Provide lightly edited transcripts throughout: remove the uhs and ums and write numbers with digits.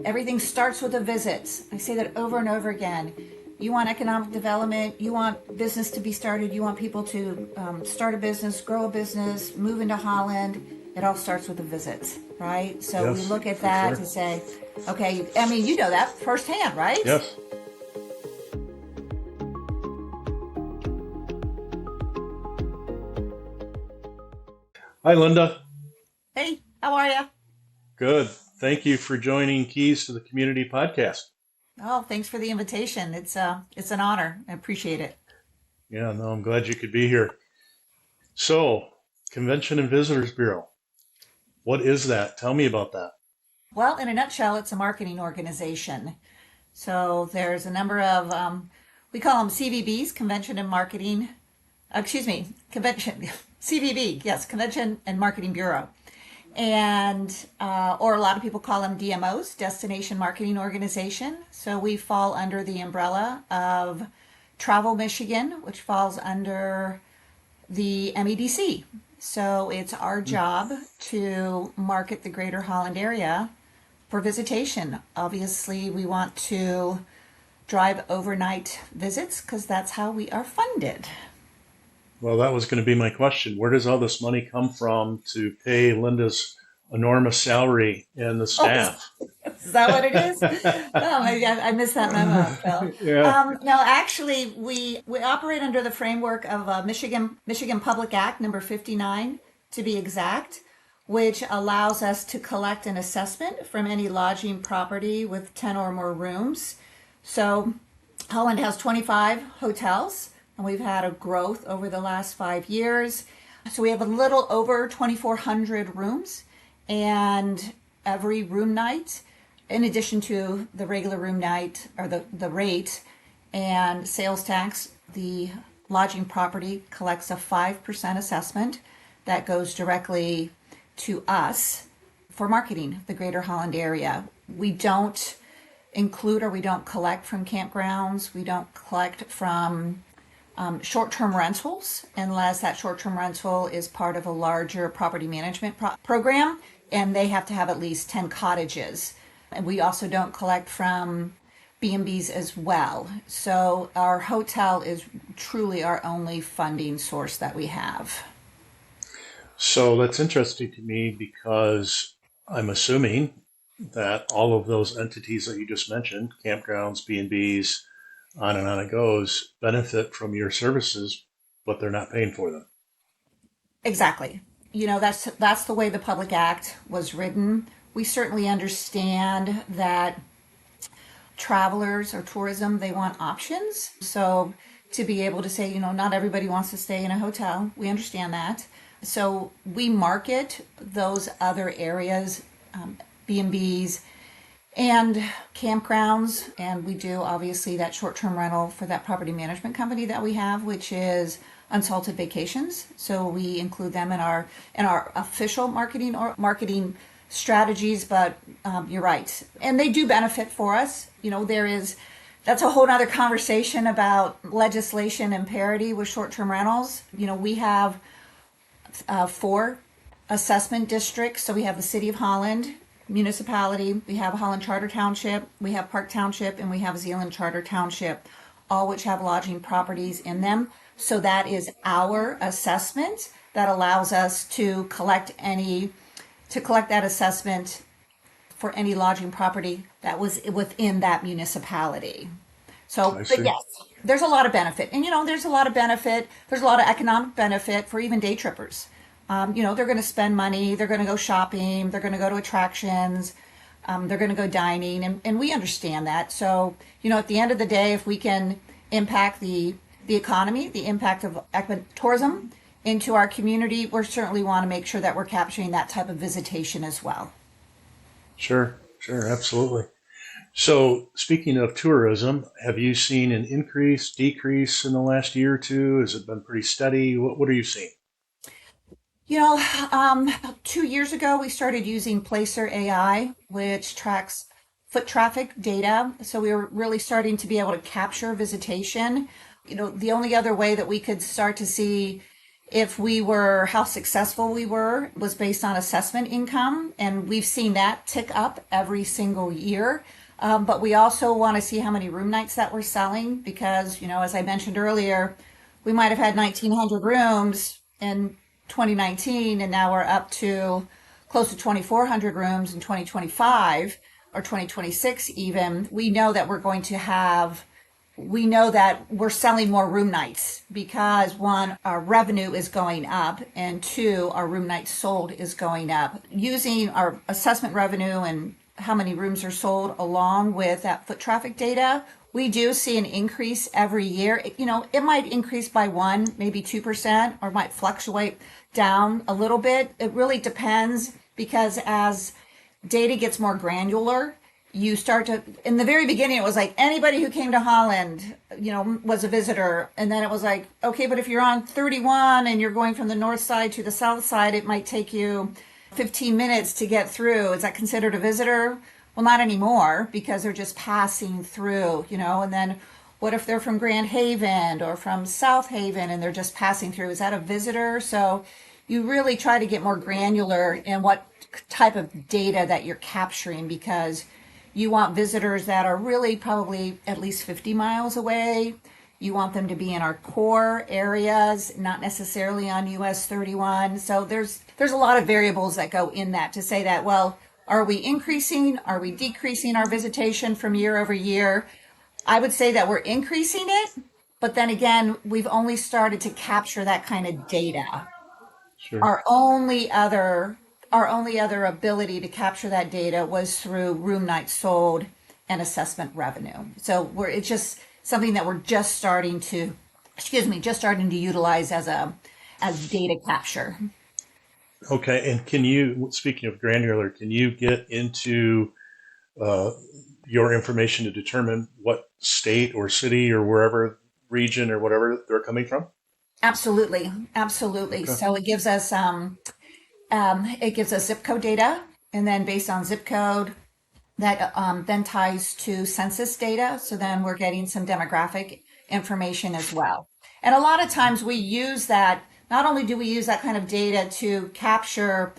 Everything starts with a visit. I say that over and over again. You want economic development, you want business to be started, you want people to start a business, grow a business, move into Holland. It all starts with a visit, right? So we Yes, look at for that sure. to say, okay, I mean, you know that firsthand, right? Yes. Hi, Linda. Hey, how are you? Good. Thank you for joining Keys to the Community podcast. Oh, thanks for the invitation. It's an honor. I appreciate it. Yeah, no, I'm glad you could be here. So, Convention and Visitors Bureau. What is that? Tell me about that. Well, in a nutshell, it's a marketing organization. So there's a number of, we call them CVBs, Convention and Marketing, Convention, CVB, yes, Convention and Marketing Bureau. And, or a lot of people call them DMOs, Destination Marketing Organization. So we fall under the umbrella of Travel Michigan, which falls under the MEDC. So it's our job to market the greater Holland area for visitation. Obviously, we want to drive overnight visits because that's how we are funded. Well, that was going to be my question. Where does all this money come from to pay Linda's enormous salary and the Oh, staff? is that what it is? Oh, maybe I missed that memo, Phil. Yeah. No, actually, we operate under the framework of Michigan Public Act number 59, to be exact, which allows us to collect an assessment from any lodging property with 10 or more rooms. So Holland has 25 hotels, and we've had a growth over the last 5 years. So we have a little over 2,400 rooms, and every room night, in addition to the regular room night or the rate and sales tax, the lodging property collects a 5% assessment that goes directly to us for marketing the greater Holland area. We don't include or we don't collect from campgrounds. We don't collect from short-term rentals unless that short-term rental is part of a larger property management program and they have to have at least 10 cottages. And we also don't collect from B&Bs as well. So our hotel is truly our only funding source that we have. So that's interesting to me because I'm assuming that all of those entities that you just mentioned, campgrounds, B&Bs, on and on it goes, benefit from your services, but they're not paying for them. Exactly. You know, that's the way the Public Act was written. We certainly understand that travelers or tourism, they want options. So to be able to say, you know, not everybody wants to stay in a hotel, we understand that. So we market those other areas, B&Bs and campgrounds, and we do obviously that short-term rental for that property management company that we have, which is Unsalted Vacations. So we include them in our official marketing strategies. But you're right, and they do benefit for us. You know, that's a whole other conversation about legislation and parity with short-term rentals. You know, we have 4 assessment districts. So we have the City of Holland municipality, we have Holland Charter Township, we have Park Township, and we have Zeeland Charter Township, all which have lodging properties in them. So that is our assessment that allows us to collect that assessment for any lodging property that was within that municipality. So, I but see. yes, there's a lot of benefit. And, you know, there's a lot of economic benefit for even day trippers. You know, they're going to spend money, they're going to go shopping, they're going to go to attractions, they're going to go dining, and we understand that. So, you know, at the end of the day, if we can impact the economy, the impact of tourism into our community, we certainly want to make sure that we're capturing that type of visitation as well. Sure, absolutely. So, speaking of tourism, have you seen an increase, decrease in the last year or two? Has it been pretty steady? What are you seeing? You know, 2 years ago, we started using Placer AI, which tracks foot traffic data. So we were really starting to be able to capture visitation. You know, the only other way that we could start to see If how successful we were was based on assessment income, and we've seen that tick up every single year. But we also want to see how many room nights that we're selling because, as I mentioned earlier, we might have had 1,900 rooms in 2019, and now we're up to close to 2,400 rooms in 2025 or 2026 even. We know that we're selling more room nights because one, our revenue is going up, and two, our room nights sold is going up. Using our assessment revenue and how many rooms are sold along with that foot traffic data, we do see an increase every year. It might increase by 1, maybe 2%, or might fluctuate down a little bit. It really depends because as data gets more granular, you start to, in the very beginning, it was like anybody who came to Holland, was a visitor. And then it was like, okay, but if you're on 31 and you're going from the north side to the south side, it might take you 15 minutes to get through. Is that considered a visitor? Well, not anymore because they're just passing through, and then what if they're from Grand Haven or from South Haven and they're just passing through? Is that a visitor? So you really try to get more granular in what type of data that you're capturing because you want visitors that are really probably at least 50 miles away. You want them to be in our core areas, not necessarily on US 31. So there's a lot of variables that go in that to say that, well, are we increasing? Are we decreasing our visitation from year over year? I would say that we're increasing it, but then again, we've only started to capture that kind of data. Sure. Our only other ability to capture that data was through room nights sold and assessment revenue. So it's just something that we're just starting to utilize as data capture. Okay. And speaking of granular, can you get into uh, your information to determine what state or city or wherever region or whatever they're coming from? Absolutely, absolutely. Okay. So it gives us zip code data, and then based on zip code, that then ties to census data. So then we're getting some demographic information as well. And a lot of times we use that, not only do we use that kind of data to capture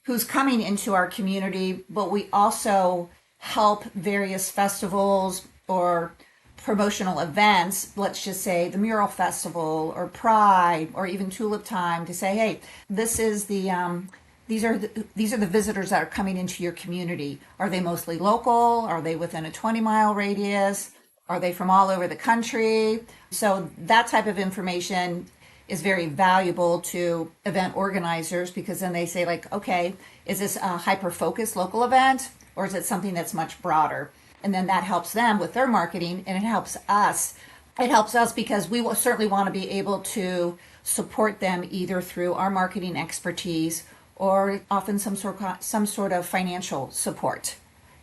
who's coming into our community, but we also help various festivals or promotional events, let's just say the Mural Festival or Pride or even Tulip Time, to say, hey, this is these are the visitors that are coming into your community. Are they mostly local? Are they within a 20-mile radius? Are they from all over the country? So that type of information is very valuable to event organizers because then they say like, okay, is this a hyper-focused local event or is it something that's much broader? And then that helps them with their marketing, and it helps us. It helps us because we will certainly want to be able to support them either through our marketing expertise or often some sort of financial support.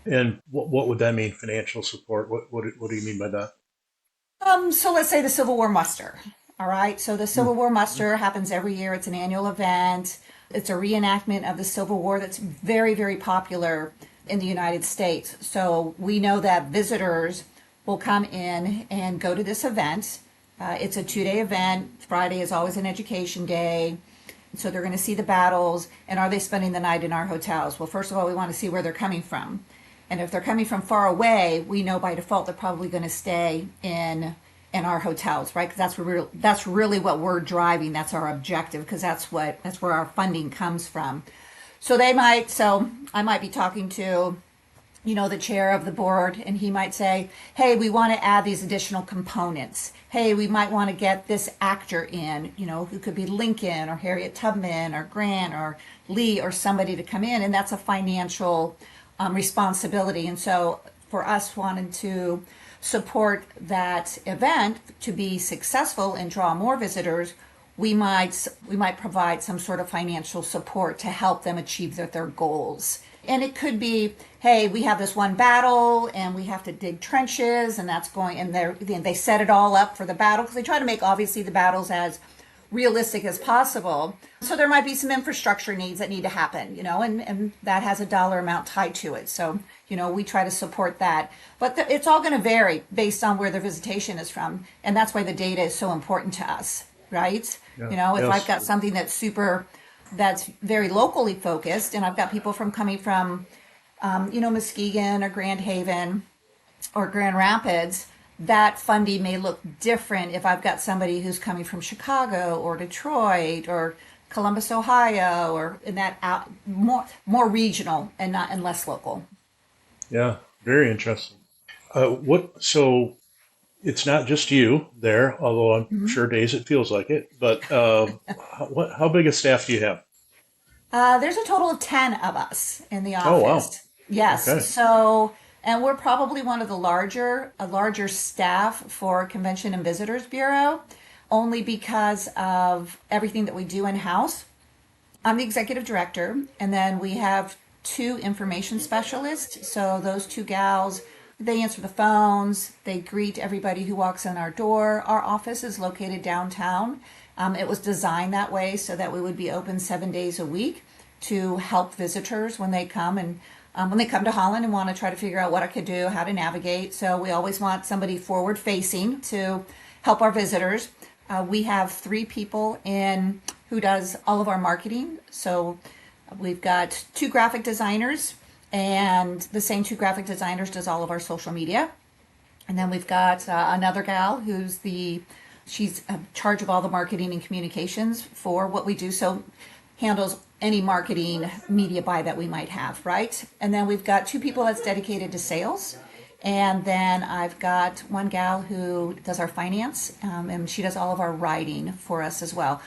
And what would that mean, financial support? What do you mean by that? So let's say the Civil War muster. All right. So the Civil War muster happens every year. It's an annual event. It's a reenactment of the Civil War that's very, very popular in the United States. So we know that visitors will come in and go to this event. It's a 2-day event. Friday is always an education day. So they're going to see the battles. And are they spending the night in our hotels? Well, first of all, we want to see where they're coming from. And if they're coming from far away, we know by default they're probably going to stay in our hotels, right? Because that's really what we're driving. That's our objective because that's where our funding comes from. So I might be talking to, the chair of the board, and he might say, hey, we want to add these additional components. Hey, we might want to get this actor in, who could be Lincoln or Harriet Tubman or Grant or Lee or somebody to come in. And that's a financial responsibility. And so for us wanting to support that event to be successful and draw more visitors, we might provide some sort of financial support to help them achieve their goals. And it could be, hey, we have this one battle and we have to dig trenches, and they set it all up for the battle because they try to make obviously the battles as realistic as possible. So there might be some infrastructure needs that need to happen, and that has a dollar amount tied to it. So, we try to support that. But it's all going to vary based on where the visitation is from. And that's why the data is so important to us. right? Yeah. You know, if I've Yes. got something that's very locally focused, and I've got people coming from, Muskegon or Grand Haven or Grand Rapids, that funding may look different if I've got somebody who's coming from Chicago or Detroit or Columbus, Ohio, or in that out more regional and less local. Yeah. Very interesting. What? So it's not just you there, although I'm Mhm. sure days it feels like it. But how big a staff do you have? There's a total of 10 of us in the Oh, wow. office. Yes. Okay. So, and we're probably one of the a larger staff for Convention and Visitors Bureau, only because of everything that we do in house. I'm the executive director, and then we have two information specialists. So those two gals, they answer the phones, they greet everybody who walks in our door. Our office is located downtown. It was designed that way so that we would be open 7 days a week to help visitors when they come and when they come to Holland and want to try to figure out what I could do, how to navigate. So we always want somebody forward facing to help our visitors. We have three people in who does all of our marketing. So we've got two graphic designers, and the same two graphic designers does all of our social media. And then we've got another gal she's in charge of all the marketing and communications for what we do. So handles any marketing media buy that we might have, right? And then we've got two people that's dedicated to sales. And then I've got one gal who does our finance, and she does all of our writing for us as well.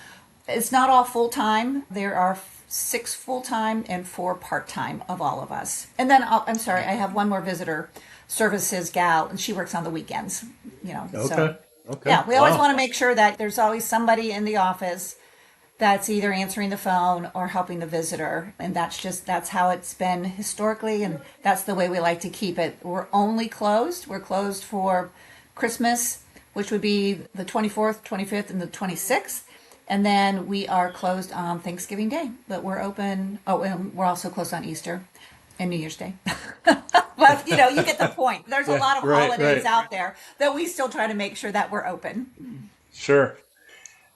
It's not all full time. There are six full time and four part time of all of us. And then I'm sorry, I have one more visitor services gal, and she works on the weekends. So Okay. Okay. yeah, we always Wow. want to make sure that there's always somebody in the office that's either answering the phone or helping the visitor. And that's how it's been historically. And that's the way we like to keep it. We're closed for Christmas, which would be the 24th, 25th, and the 26th. And then we are closed on Thanksgiving Day, but we're open. Oh, and we're also closed on Easter and New Year's Day. But you get the point. There's a Yeah. lot of Right. holidays Right. out there that we still try to make sure that we're open. Sure.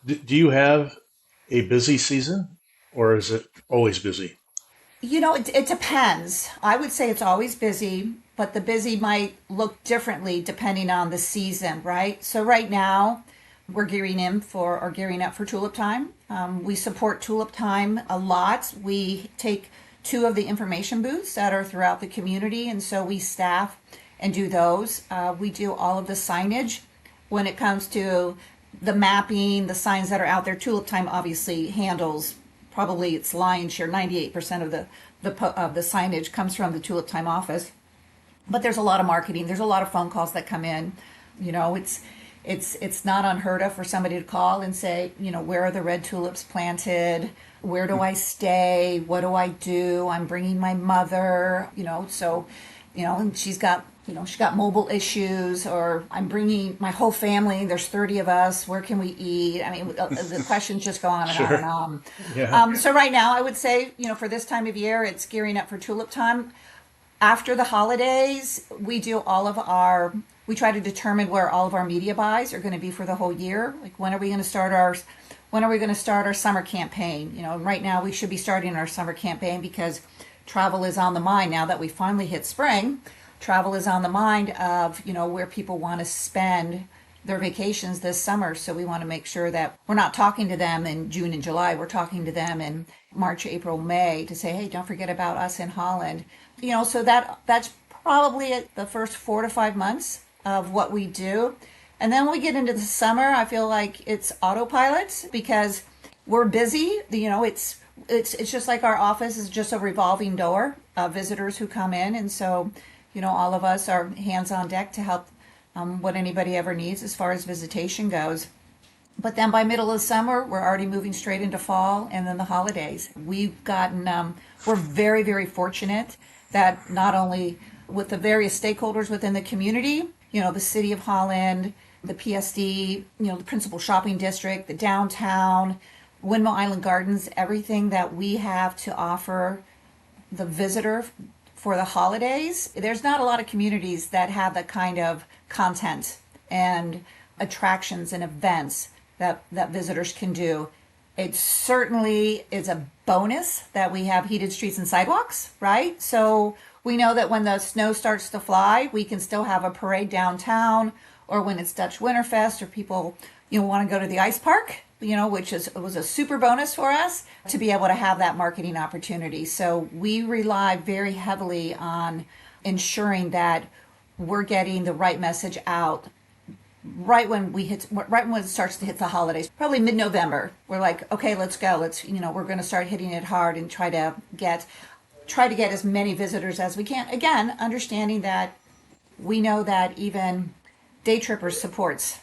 Do you have a busy season, or is it always busy? It depends. I would say it's always busy, but the busy might look differently depending on the season, right? So right now, we're gearing up for Tulip Time. We support Tulip Time a lot. We take two of the information booths that are throughout the community, and so we staff and do those. We do all of the signage when it comes to the mapping, the signs that are out there. Tulip Time obviously handles probably its lion's share. 98% of the signage comes from the Tulip Time office. But there's a lot of marketing. There's a lot of phone calls that come in. It's not unheard of for somebody to call and say, where are the red tulips planted? Where do I stay? What do I do? I'm bringing my mother. And she got mobile issues, or I'm bringing my whole family. There's 30 of us. Where can we eat? I mean, the questions just go on and on and Sure. on. Yeah. So right now, I would say, for this time of year, it's gearing up for Tulip Time. After the holidays, we try to determine where all of our media buys are going to be for the whole year. Like when are we going to start our summer campaign? Right now we should be starting our summer campaign because travel is on the mind now that we finally hit spring. Travel is on the mind of, where people want to spend their vacations this summer. So we want to make sure that we're not talking to them in June and July. We're talking to them in March, April, May to say, hey, don't forget about us in Holland. So that's probably the first 4 to 5 months of what we do. And then when we get into the summer, I feel like it's autopilot because we're busy. It's just like our office is just a revolving door of visitors who come in. And so, all of us are hands on deck to help what anybody ever needs as far as visitation goes. But then by middle of summer, we're already moving straight into fall and then the holidays. We're very, very fortunate that not only with the various stakeholders within the community, the City of Holland, the PSD, the principal shopping district, the downtown, Windmill Island Gardens, everything that we have to offer the visitor for the holidays. There's not a lot of communities that have that kind of content and attractions and events that visitors can do. It certainly is a bonus that we have heated streets and sidewalks, right? So we know that when the snow starts to fly, we can still have a parade downtown, or when it's Dutch Winterfest, or people want to go to the ice park, which was a super bonus for us to be able to have that marketing opportunity. So we rely very heavily on ensuring that we're getting the right message out right when it starts to hit the holidays, probably mid-November. We're like, okay, let's go. We're going to start hitting it hard and try to get as many visitors as we can. Again, understanding that we know that even day trippers supports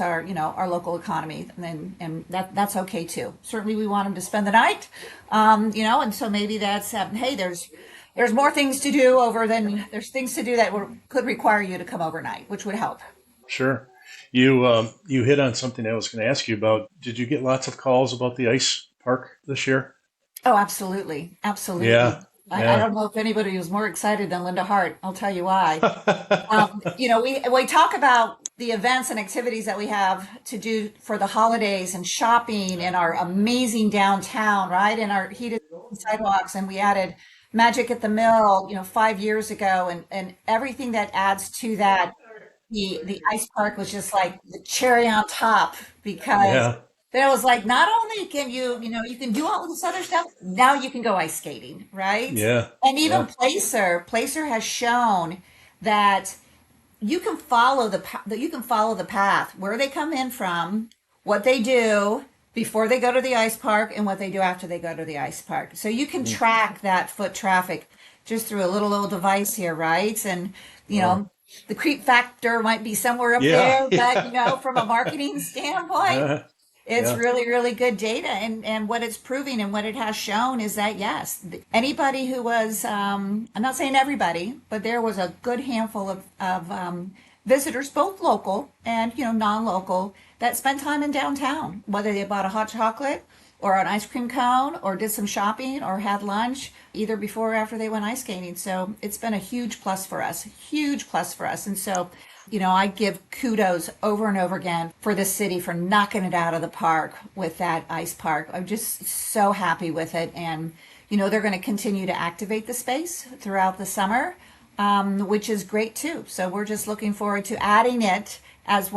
our local economy, and that's okay too. Certainly, we want them to spend the night, and so maybe that's hey, there's more things to do there's things to do that could require you to come overnight, which would help. Sure. You hit on something I was going to ask you about. Did you get lots of calls about the ice park this year? Oh, absolutely. Absolutely. Yeah. I Yeah. don't know if anybody was more excited than Linda Hart. I'll tell you why. We talk about the events and activities that we have to do for the holidays and shopping and our amazing downtown, right? And our heated sidewalks. And we added Magic at the Mill, 5 years ago, and everything that adds to that. The ice park was just like the cherry on top, because Yeah. there was like, not only can you can do all this other stuff, now you can go ice skating, right? Yeah. And even Yeah. Placer has shown that you can follow the path where they come in from, what they do before they go to the ice park, and what they do after they go to the ice park. So you can track that foot traffic just through a little device here, right? And you Well, know, the creep factor might be somewhere up yeah. there, but from a marketing standpoint, Yeah. it's Yeah. really, really good data, and what it's proving and what it has shown is that yes, anybody who was, I'm not saying everybody, but there was a good handful of visitors, both local and non-local, that spent time in downtown, whether they bought a hot chocolate or an ice cream cone or did some shopping or had lunch either before or after they went ice skating. So it's been a huge plus for us. And so I give kudos over and over again for the city for knocking it out of the park with that ice park. I'm just so happy with it. And, they're going to continue to activate the space throughout the summer, which is great too. So we're just looking forward to adding it as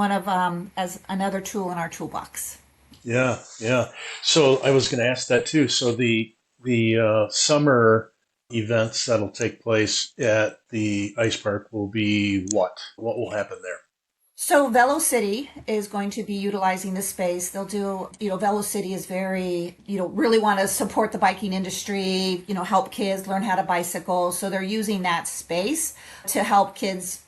as another tool in our toolbox. Yeah. Yeah. So I was going to ask that too. So the summer events that'll take place at the ice park will be what? What will happen there? So Velocity is going to be utilizing the space. They'll do, Velocity is very, really want to support the biking industry, help kids learn how to bicycle. So they're using that space to help kids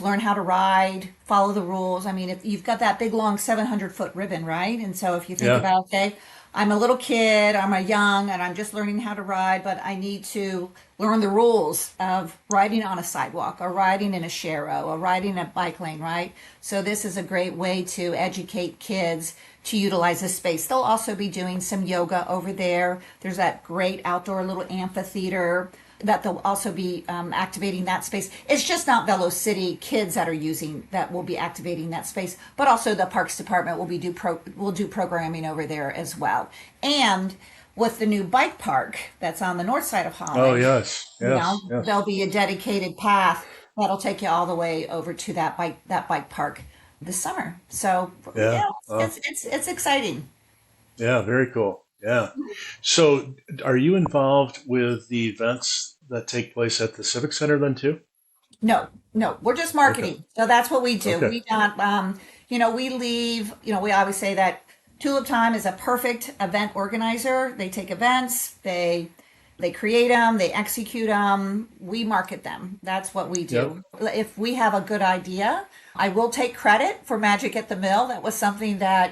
learn how to ride, follow the rules. I mean, if you've got that big long 700-foot ribbon, right? And so if you think Yeah. about, okay, I'm a little kid, I'm a young, and I'm just learning how to ride, but I need to learn the rules of riding on a sidewalk or riding in a share or riding a bike lane, right? So this is a great way to educate kids to utilize this space. They'll also be doing some yoga over there. There's that great outdoor little amphitheater that they'll also be activating that space. It's just not Velocity kids that will be activating that space, but also the Parks Department will do programming over there as well. And with the new bike park that's on the north side of Oh, Holland, yes. Yes. Yes. there'll be a dedicated path that'll take you all the way over to that bike park this summer. So Yeah. yeah, Oh, it's exciting. yeah. Very cool. Yeah. So are you involved with the events that take place at the Civic Center then too? No, no, we're just Okay. marketing. So that's what we do. Okay. We don't, we leave, we always say that Tulip Time is a perfect event organizer. They take events, they create them, they execute them, we market them. That's what we Yep. do. If we have a good idea, I will take credit for Magic at the Mill. That was something that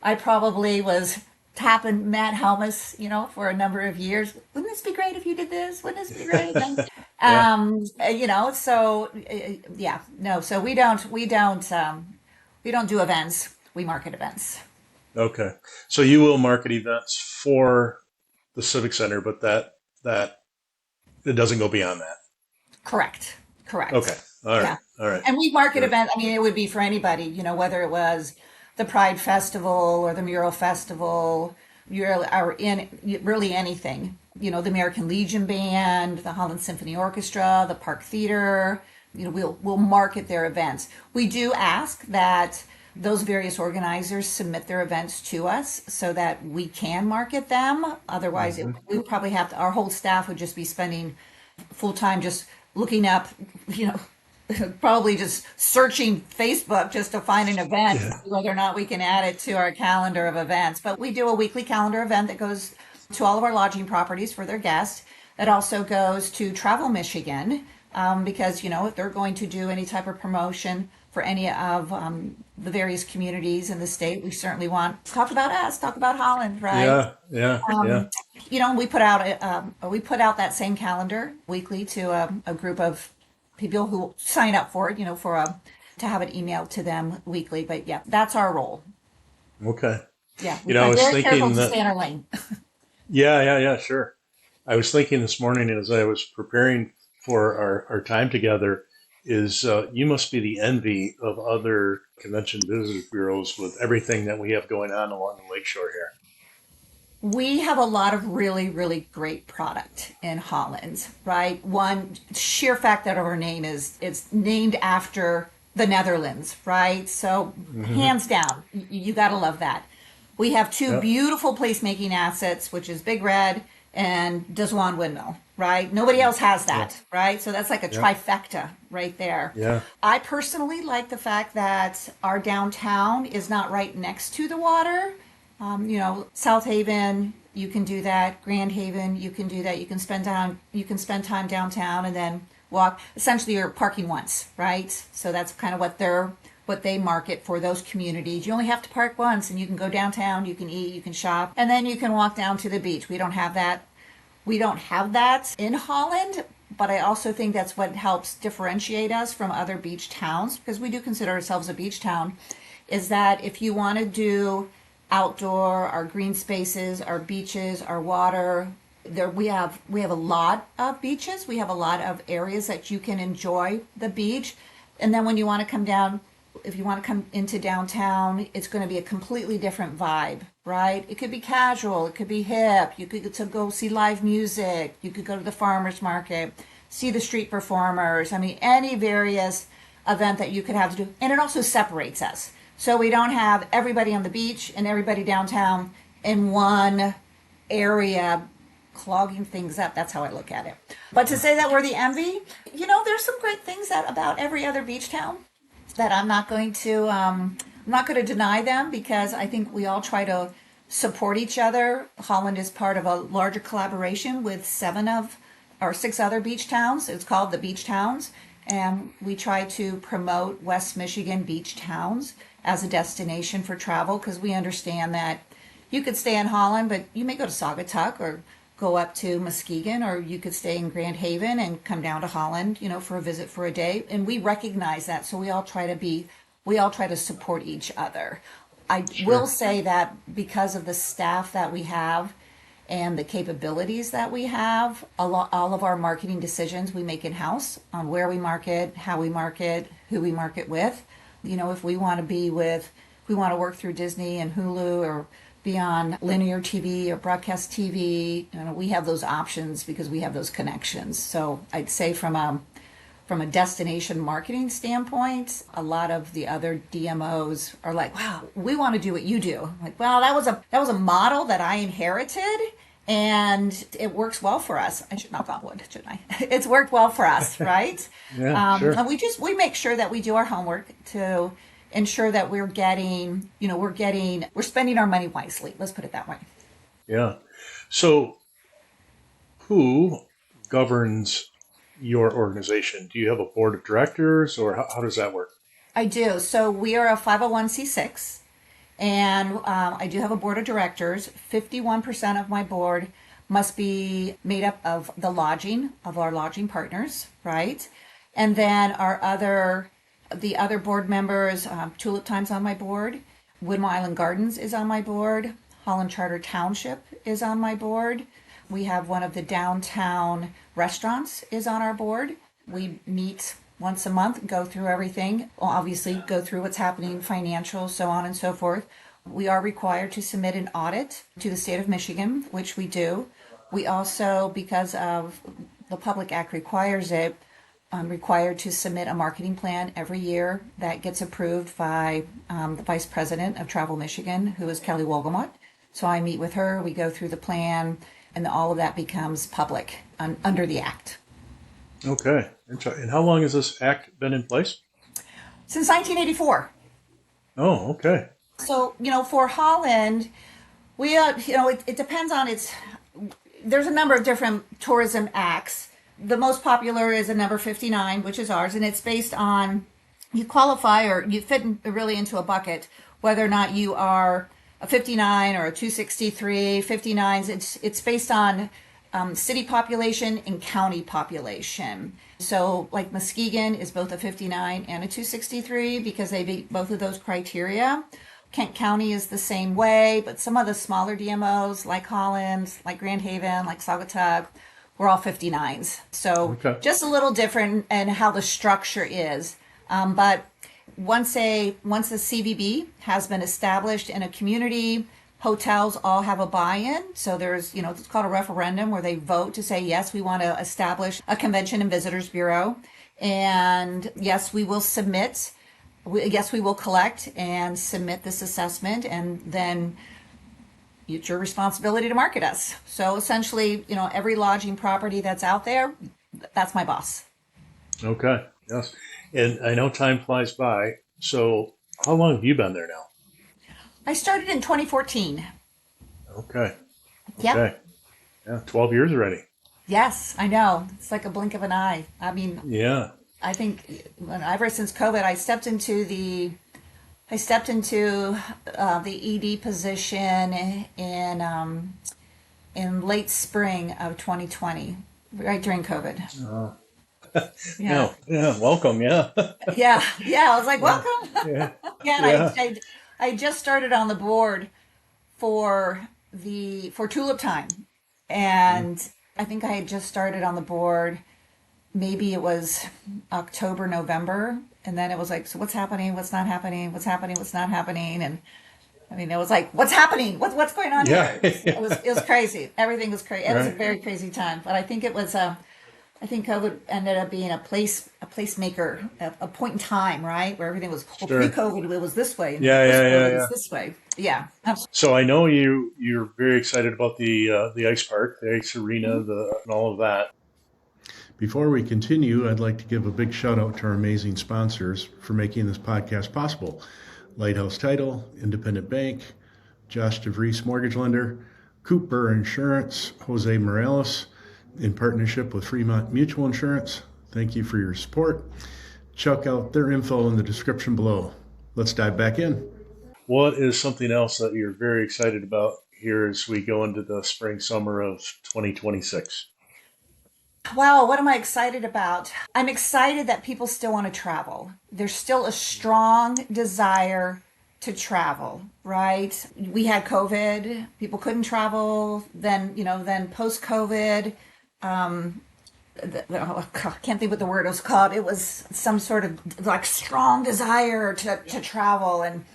I probably was tapping Matt Helmus, for a number of years. Wouldn't this be great if you did this? Wouldn't this be great? And, Yeah. so yeah, no, so we don't do events. We market events. Okay. So you will market events for the Civic Center, but that it doesn't go beyond that. Correct. Okay. Correct. All right. Yeah. All right. And we market Good. events. I mean, it would be for anybody, whether it was the Pride Festival or the Mural Festival, or in really anything. The American Legion Band, the Holland Symphony Orchestra, the Park Theater. We'll market their events. We do ask that those various organizers submit their events to us so that we can market them. Otherwise, we would probably have to, our whole staff would just be spending full time just looking up, probably just searching Facebook just to find an event, Yeah. whether or not we can add it to our calendar of events. But we do a weekly calendar event that goes to all of our lodging properties for their guests. It also goes to Travel Michigan, because, if they're going to do any type of promotion for any of the various communities in the state, we certainly want to talk about us, talk about Holland, right? Yeah. We put out that same calendar weekly to a group of people who sign up for it, to have it emailed to them weekly. But yeah, that's our role. Okay. Yeah, I I'm was very careful thinking to that, stay in our lane. yeah, sure. I was thinking this morning as I was preparing for our time together is you must be the envy of other convention visitors bureaus with everything that we have going on along the lakeshore here. We have a lot of really, really great product in Holland, right? One sheer fact that our name is it's named after the Netherlands, right? So hands down, you got to love that. We have two Yep. beautiful placemaking assets, which is Big Red and Deswan Windmill, right? Nobody else has Yep. that, right? So that's like a Yep. trifecta right there. Yeah. I personally like the fact that our downtown is not right next to the water. South Haven, you can do that. Grand Haven, you can do that. You can spend time downtown and then walk. Essentially, you're parking once, right? So that's kind of what they market for those communities. You only have to park once, and you can go downtown. You can eat, you can shop, and then you can walk down to the beach. We don't have that. We don't have that in Holland, but I also think that's what helps differentiate us from other beach towns, because we do consider ourselves a beach town. Is that if you want to do outdoor, our green spaces, our beaches, our water. There we have a lot of beaches. We have a lot of areas that you can enjoy the beach. And then when you want to come down, if you want to come into downtown, it's going to be a completely different vibe, right? It could be casual, it could be hip. You could get to go see live music. You could go to the farmers market, see the street performers. I mean, any various event that you could have to do. And it also separates us. So we don't have everybody on the beach and everybody downtown in one area clogging things up. That's how I look at it. But to say that we're the envy, there's some great things about every other beach town that I'm not going to deny them, because I think we all try to support each other. Holland is part of a larger collaboration with 6 other beach towns. It's called the Beach Towns. And we try to promote West Michigan beach towns as a destination for travel, because we understand that you could stay in Holland, but you may go to Saugatuck or go up to Muskegon, or you could stay in Grand Haven and come down to Holland, for a visit for a day. And we recognize that, so we all try to support each other. I will say that because of the staff that we have and the capabilities that we have, all of our marketing decisions we make in-house on where we market, how we market, who we market with. If we want to work through Disney and Hulu, or be on linear TV or broadcast TV, we have those options because we have those connections. So I'd say from a destination marketing standpoint, a lot of the other DMOs are like, "Wow, we want to do what you do." I'm like, well, that was a model that I inherited, and it works well for us. I should knock on wood, shouldn't I? It's worked well for us, right? Yeah, sure. And we make sure that we do our homework to ensure that we're spending our money wisely. Let's put it that way. Yeah. So who governs your organization? Do you have a board of directors, or how does that work? I do. So we are a 501c6, and I do have a board of directors. 51% of my board must be made up of our lodging partners, right? And then the other board members, Tulip Time's on my board, Windmill Island Gardens is on my board, Holland Charter Township is on my board. We have one of the downtown restaurants is on our board. We meet once a month, go through everything. Well, obviously, go through what's happening, financial, so on and so forth. We are required to submit an audit to the state of Michigan, which we do. We also, because of the Public Act requires it, I'm required to submit a marketing plan every year that gets approved by the Vice President of Travel Michigan, who is Kelly Wolgamott. So I meet with her, we go through the plan, and all of that becomes public under the Act. Okay. And how long has this act been in place? Since 1984. Oh, okay. So, for Holland, we, it depends on there's a number of different tourism acts. The most popular is a number 59, which is ours, and it's based on, you qualify or you fit really into a bucket, whether or not you are a 59 or a 263, 59s. It's based on city population and county population. So like Muskegon is both a 59 and a 263 because they meet both of those criteria. Kent County is the same way, but some of the smaller DMOs like Holland, like Grand Haven, like Saugatuck, we're all 59s. So just a little different in how the structure is. But once a CVB has been established in a community, hotels all have a buy-in. So there's, it's called a referendum where they vote to say, yes, we want to establish a convention and visitors bureau. And yes, we will submit. Yes, we will collect and submit this assessment, and then it's your responsibility to market us. So essentially, every lodging property that's out there, that's my boss. Okay. Yes. And I know time flies by. So how long have you been there now? I started in 2014. Okay. Yep. Okay. Yeah, 12 years already. Yes, I know. It's like a blink of an eye. I mean, yeah. I think ever since COVID, I stepped into the ED position in late spring of 2020, right during COVID. Yeah. Yeah. Welcome. Yeah. Yeah. I was like, welcome. Yeah. And I just started on the board for Tulip Time, and I think I had just started on the board. Maybe it was October, November, and then it was like, so what's happening? What's not happening? What's happening? What's not happening? And I mean, it was like, what's happening? What's going on here? It was crazy. Everything was crazy. It was a very crazy time. But I think it was I think COVID ended up being a placemaker, a point in time, right, where everything was pre-COVID. It was this way. And it was this way. Yeah. Absolutely. So I know you're very excited about the ice park, the ice arena, and all of that. Before we continue, I'd like to give a big shout out to our amazing sponsors for making this podcast possible. Lighthouse Title, Independent Bank, Josh DeVries Mortgage Lender, Cooper Insurance, Jose Morales, in partnership with Fremont Mutual Insurance. Thank you for your support. Check out their info in the description below. Let's dive back in. What is something else that you're very excited about here as we go into the spring, summer of 2026? Wow, what am I excited about? I'm excited that people still want to travel. There's still a strong desire to travel, right? We had COVID, people couldn't travel. Then post-COVID, I can't think what the word was called. It was some sort of like strong desire to travel. And,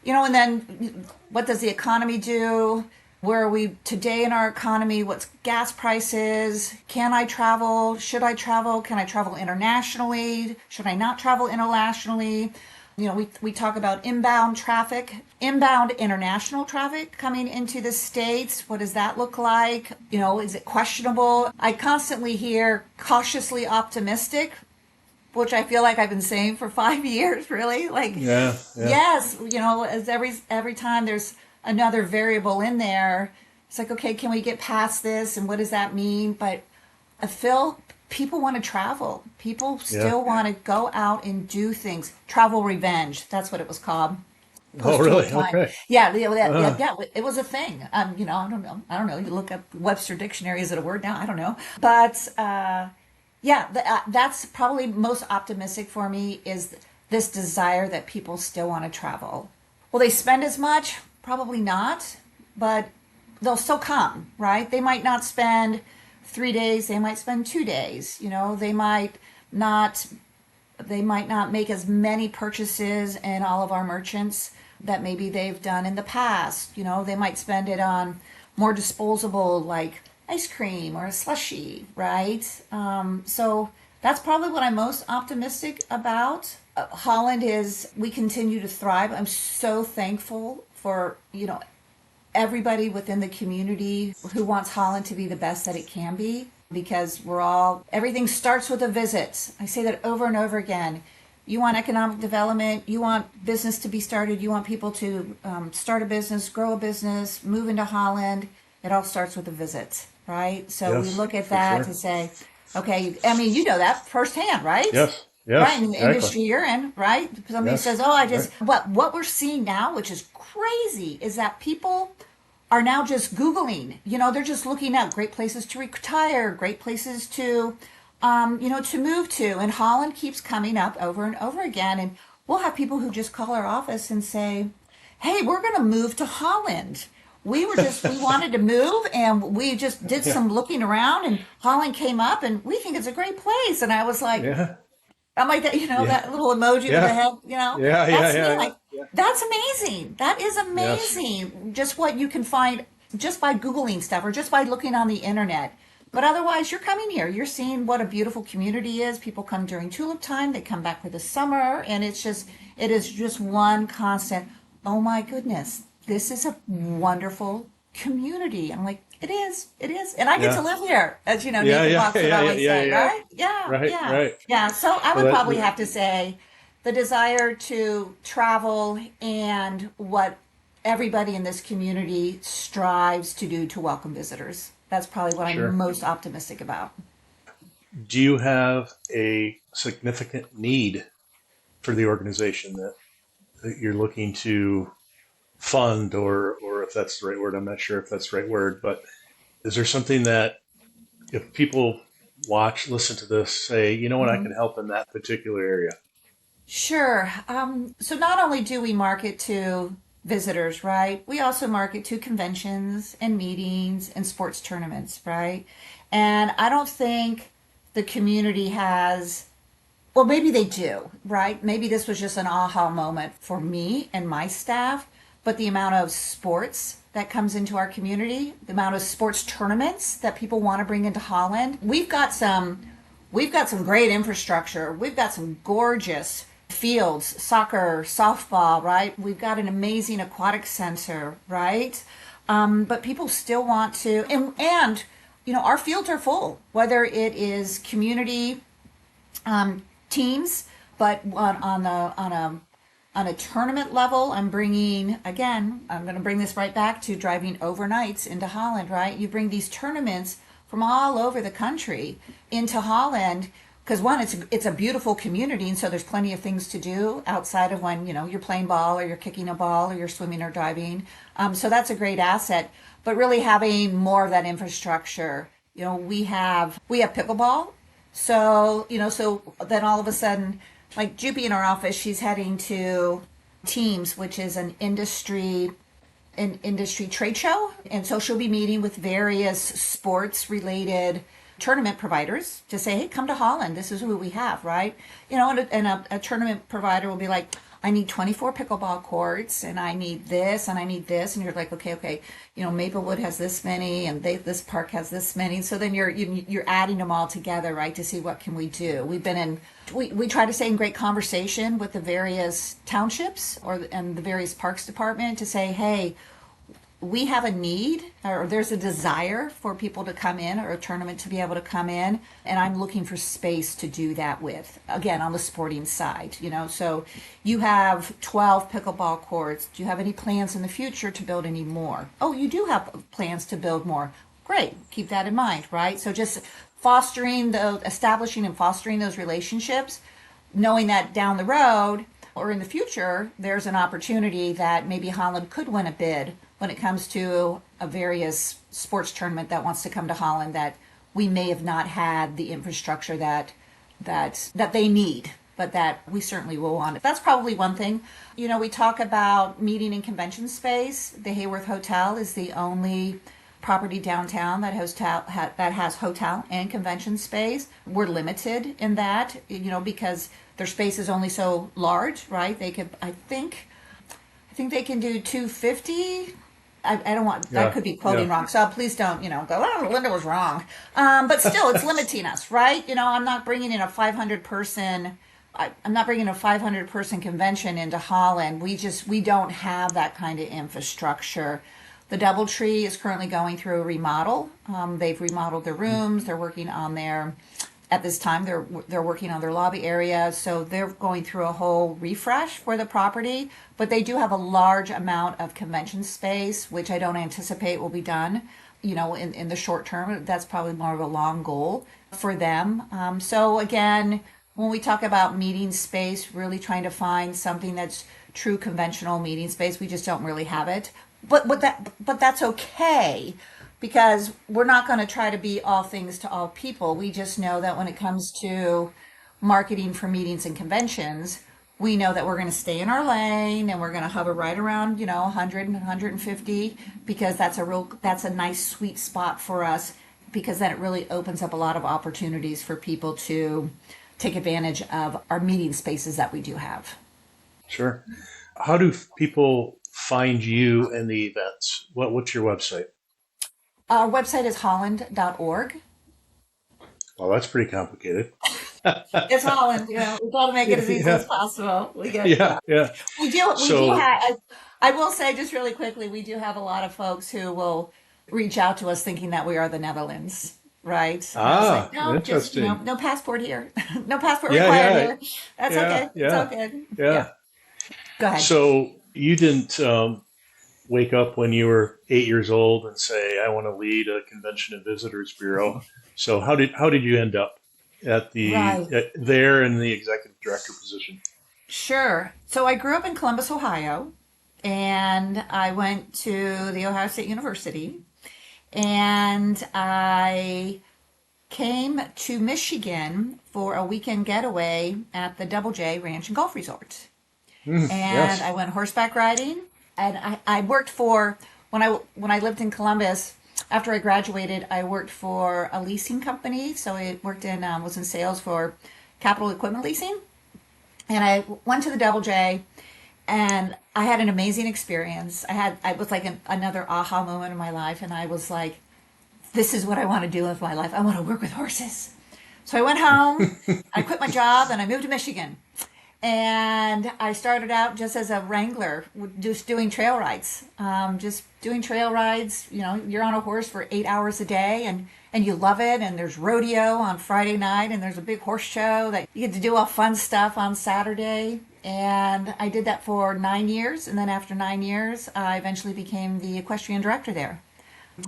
and then what does the economy do? Where are we today in our economy? What's gas prices? Can I travel? Should I travel? Can I travel internationally? Should I not travel internationally? We talk about inbound traffic, inbound international traffic coming into the States. What does that look like? Is it questionable? I constantly hear cautiously optimistic, which I feel like I've been saying for 5 years, really. Yes, as every time there's another variable in there, it's like, okay, can we get past this, and what does that mean? But Phil, people want to travel. People still want to go out and do things. Travel revenge, that's what it was called. Oh, really? Okay. Yeah, it was a thing. I don't know. You look up Webster Dictionary, is it a word now? I don't know. But that's probably most optimistic for me, is this desire that people still want to travel. Will they spend as much? Probably not, but they'll still come, right? They might not spend 3 days, they might spend 2 days. They might not They might not make as many purchases in all of our merchants that maybe they've done in the past. They might spend it on more disposable, like ice cream or a slushie, right? So that's probably what I'm most optimistic about. Holland we continue to thrive. I'm so thankful for, everybody within the community who wants Holland to be the best that it can be, because everything starts with a visit. I say that over and over again. You want economic development, you want business to be started, you want people to start a business, grow a business, move into Holland. It all starts with a visit, right? So Yes, we look at for that sure. to say, okay, I mean, you know that firsthand, right? Yes, Right, yes, in the exactly. industry you're in, right? Somebody Yes, says, what we're seeing now, which is crazy, is that people are now just Googling. They're just looking at great places to retire, great places to, to move to. And Holland keeps coming up over and over again. And we'll have people who just call our office and say, hey, we're going to move to Holland. We wanted to move, and we just did Yeah, some looking around, and Holland came up, and we think it's a great place. And I was like, yeah, I'm like that, yeah, that little emoji with the yeah, head, yeah, yeah, that's me. yeah, yeah, Like, yeah. that's amazing. That is Yes, amazing. Just what you can find just by Googling stuff or just by looking on the internet. But otherwise, you're coming here. You're seeing what a beautiful community is. People come during Tulip Time. They come back for the summer. And it is just one constant, oh my goodness, this is a wonderful community. I'm like, it is. And I get to yeah, live here, as yeah, Nathan yeah, Fox would yeah, yeah, always yeah, say, yeah. right? Yeah, Right, yeah. right. Yeah, so I Well, would probably have to say the desire to travel and what everybody in this community strives to do to welcome visitors. That's probably what I'm sure. most optimistic about. Do you have a significant need for the organization that you're looking to fund, or if that's the right word? I'm not sure if that's the right word, but is there something that if people listen to this, say, you know what, I Mhm. can help in that particular area? Sure. So not only do we market to visitors, right? We also market to conventions and meetings and sports tournaments, right? And I don't think the community has, well, maybe they do, right? Maybe this was just an aha moment for me and my staff, but the amount of sports that comes into our community, the amount of sports tournaments that people want to bring into Holland. We've got some great infrastructure. We've got some gorgeous fields, soccer, softball, right? We've got an amazing aquatic center, right? But people still want to, and our fields are full, whether it is community teams, but on a tournament level, I'm going to bring this right back to driving overnights into Holland, right? You bring these tournaments from all over the country into Holland because one, it's a beautiful community, and so there's plenty of things to do outside of when you're playing ball or you're kicking a ball or you're swimming or diving. So that's a great asset. But really having more of that infrastructure, we have pickleball, so then all of a sudden, like Jupi in our office, she's heading to Teams, which is an industry trade show. And so she'll be meeting with various sports related tournament providers to say, hey, come to Holland. This is who we have, right? And a tournament provider will be like, I need 24 pickleball courts and I need this and I need this. And you're like, okay. Maplewood has this many and this park has this many. So then you're adding them all together, right? To see what can we do. We try to stay in great conversation with the various townships and the various parks department to say, hey, we have a need or there's a desire for people to come in or a tournament to be able to come in, and I'm looking for space to do that with, again, on the sporting side. So you have 12 pickleball courts. Do you have any plans in the future to build any more? Oh, you do have plans to build more. Great, keep that in mind, right? So just establishing and fostering those relationships, knowing that down the road or in the future there's an opportunity that maybe Holland could win a bid when it comes to a various sports tournament that wants to come to Holland, that we may have not had the infrastructure that they need, but that we certainly will want it. That's probably one thing. We talk about meeting and convention space. The Hayworth Hotel is the only property downtown that that has hotel and convention space. We're limited in that, because their space is only so large, right? They could, I think they can do 250. I don't want, I Yeah. could be Yeah. quoting wrong. So please don't, go, oh, Linda was wrong. But still, it's limiting us, right? I'm not bringing in a 500 person, I'm not bringing a 500 person convention into Holland. We don't have that kind of infrastructure. The DoubleTree is currently going through a remodel. They've remodeled their rooms. They're working on at this time, they're working on their lobby area, so they're going through a whole refresh for the property. But they do have a large amount of convention space, which I don't anticipate will be done, in the short term. That's probably more of a long goal for them. So again, when we talk about meeting space, really trying to find something that's true conventional meeting space, we just don't really have it. But that's okay, because we're not going to try to be all things to all people. We just know that when it comes to marketing for meetings and conventions, we know that we're going to stay in our lane and we're going to hover right around, 100 and 150, because that's a nice sweet spot for us, because then it really opens up a lot of opportunities for people to take advantage of our meeting spaces that we do have. Sure. How do people find you and the events? What's your website? Our website is holland.org. Well, that's pretty complicated. It's Holland, we've got to make it as easy as Yeah. possible. Yeah. Yeah. We do So, have, I will say just really quickly, we do have a lot of folks who will reach out to us thinking that we are the Netherlands, right? And I was like, no, just, interesting. no passport here. No passport Yeah. required Yeah. here. That's Yeah. okay. It's all Yeah. good. Yeah. Yeah. Go ahead. So you didn't wake up when you were 8 years old and say, "I want to lead a convention and visitors bureau." So how did you end up Right. there in the executive director position? Sure. So I grew up in Columbus, Ohio, and I went to the Ohio State University, and I came to Michigan for a weekend getaway at the Double J Ranch and Golf Resort. And Yes. I went horseback riding, and I worked for, when I lived in Columbus, after I graduated, I worked for a leasing company. So I worked was in sales for capital equipment leasing. And I went to the Double J, and I had an amazing experience. I was like another aha moment in my life, and I was like, this is what I want to do with my life. I want to work with horses. So I went home, I quit my job, and I moved to Michigan. And I started out just as a wrangler, just doing trail rides. Just doing trail rides. You're on a horse for 8 hours a day, and you love it. And there's rodeo on Friday night, and there's a big horse show that you get to do all fun stuff on Saturday. And I did that for 9 years. And then after 9 years, I eventually became the equestrian director there.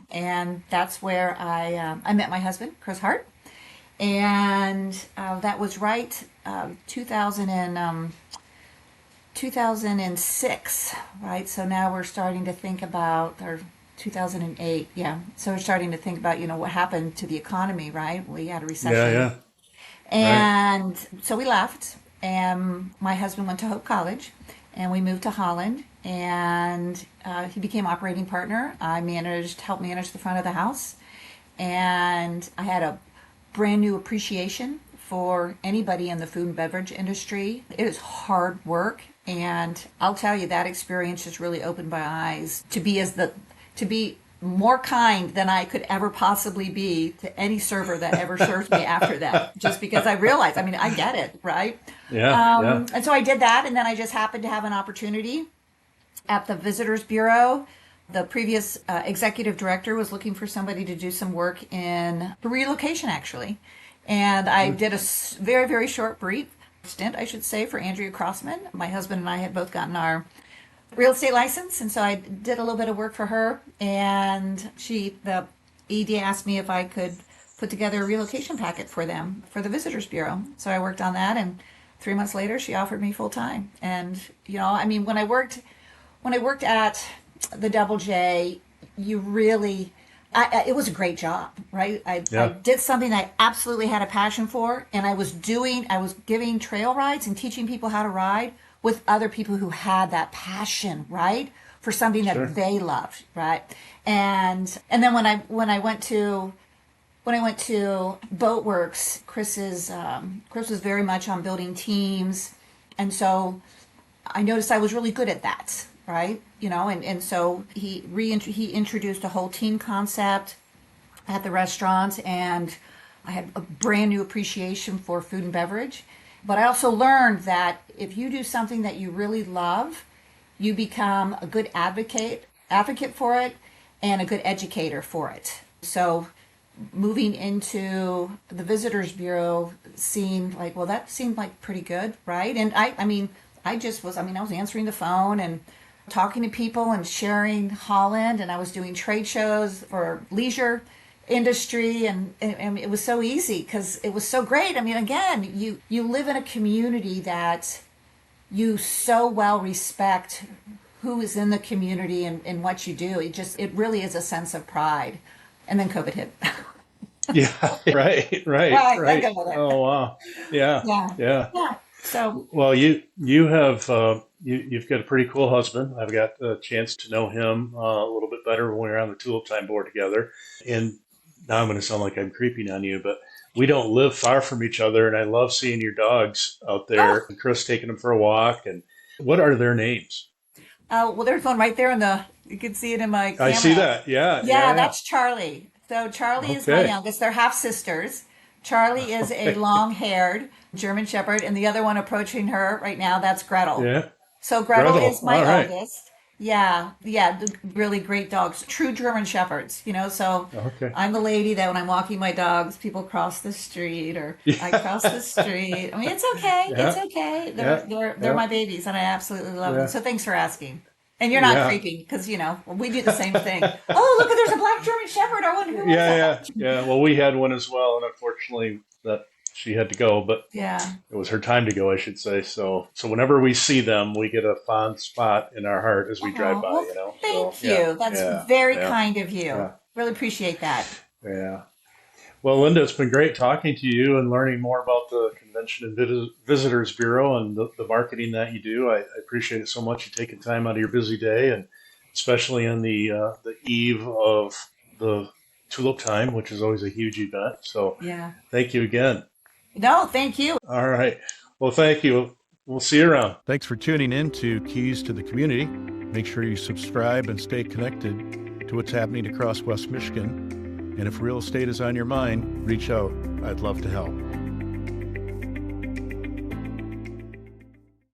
And that's where I met my husband, Chris Hart. And that was right 2006, right? So now we're starting to think about, or 2008, yeah. So we're starting to think about, what happened to the economy, right? We had a Yeah. recession. Yeah. Right. And so we left, and my husband went to Hope College, and we moved to Holland, and he became operating partner. I helped manage the front of the house, and I had a brand new appreciation for anybody in the food and beverage industry. It is hard work, and I'll tell you, that experience just really opened my eyes to be more kind than I could ever possibly be to any server that ever served me after that. Just because I realized, I get it, right? Yeah. Yeah. And so I did that, and then I just happened to have an opportunity at the Visitors Bureau. The previous executive director was looking for somebody to do some work in relocation, actually. And I did a very, very short, brief stint, I should say, for Andrea Crossman. My husband and I had both gotten our real estate license, and so I did a little bit of work for her. And the ED asked me if I could put together a relocation packet for them for the Visitors Bureau. So I worked on that, and 3 months later, she offered me full time. And when I worked at the Double J, it was a great job, right? I did something that I absolutely had a passion for, and I was giving trail rides and teaching people how to ride with other people who had that passion, right? for something Sure. that they loved, right? And then when I went to Boatworks, Chris was very much on building teams, and so I noticed I was really good at that, right? And so he introduced a whole team concept at the restaurant, and I had a brand new appreciation for food and beverage. But I also learned that if you do something that you really love, you become a good advocate for it and a good educator for it. So moving into the Visitors Bureau seemed like, well, that seemed like pretty good, right? And I was answering the phone and talking to people and sharing Holland, and I was doing trade shows for leisure industry, and it was so easy because it was so great. I mean, again, you live in a community that you so well respect who is in the community and what you do. It really is a sense of pride. And then COVID hit. Yeah, right. Right, that goes with it. Oh, wow. Yeah, Yeah. yeah. Yeah. So Well, you have you've got a pretty cool husband. I've got a chance to know him a little bit better when we were on the Tulip Time board together. And now I'm going to sound like I'm creeping on you, but we don't live far from each other, and I love seeing your dogs out there. And Chris taking them for a walk. And what are their names? well, there's one right there you can see it in my camera. I see that. Yeah. That's Charlie. So Charlie is my Okay. youngest. They're half sisters. Charlie is a long-haired German Shepherd, and the other one approaching her right now, that's Gretel. Yeah. So Gretel Gretel. is my All right. eldest. Yeah, really great dogs, true German Shepherds, So Okay. I'm the lady that when I'm walking my dogs, people cross the street or I cross the street. I mean, it's okay. Yeah. It's okay. Yeah. They're my babies, and I absolutely love Yeah. them. So thanks for asking. And you're not Yeah. creepy because, we do the same thing. Oh, look, there's a black German Shepherd. I wonder who is that? Yeah. Well, we had one as well, and unfortunately, that she had to go, but Yeah. it was her time to go, I should say. So whenever we see them, we get a fond spot in our heart as we drive by. Well, thank So, you. yeah, That's yeah, very yeah, kind of you. yeah. Really appreciate that. Yeah. Well, Linda, it's been great talking to you and learning more about the Convention and Visitors Bureau and the marketing that you do. I appreciate it so much. You taking time out of your busy day, and especially on the eve of the Tulip Time, which is always a huge event. So Yeah. thank you again. No, thank you. All right. Well, thank you. We'll see you around. Thanks for tuning in to Keys to the Community. Make sure you subscribe and stay connected to what's happening across West Michigan. And if real estate is on your mind, reach out. I'd love to help.